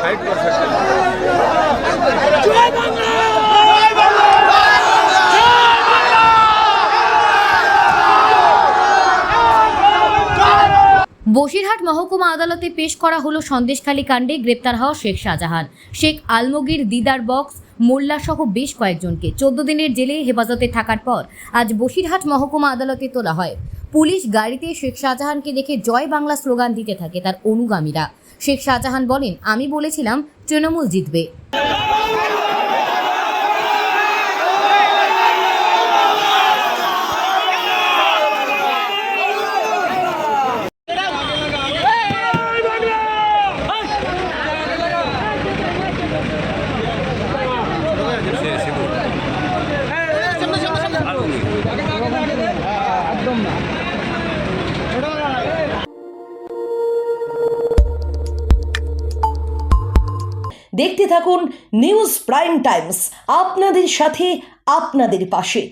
বসিরহাট মহকুমা আদালতে পেশ করা হলো সন্দেশখালী কাণ্ডে গ্রেপ্তার হওয়া শেখ শাহজাহান, শেখ আলমগীর, দিদার বক্স মোল্লা সহ বেশ কয়েকজনকে 14 দিনের জেলে হেফাজতে থাকার পর আজ বসিরহাট মহকুমা আদালতে তোলা হয়। পুলিশ গাড়িতে শেখ শাহজাহানকে দেখে জয় বাংলা স্লোগান দিতে থাকে তার অনুগামীরা। শেখ শাহজাহান বলেন, আমি বলেছিলাম তৃণমূল জিতবে। দেখতে থাকুন নিউজ প্রাইম টাইমস, আপনাদের সাথে আপনাদের পাশে।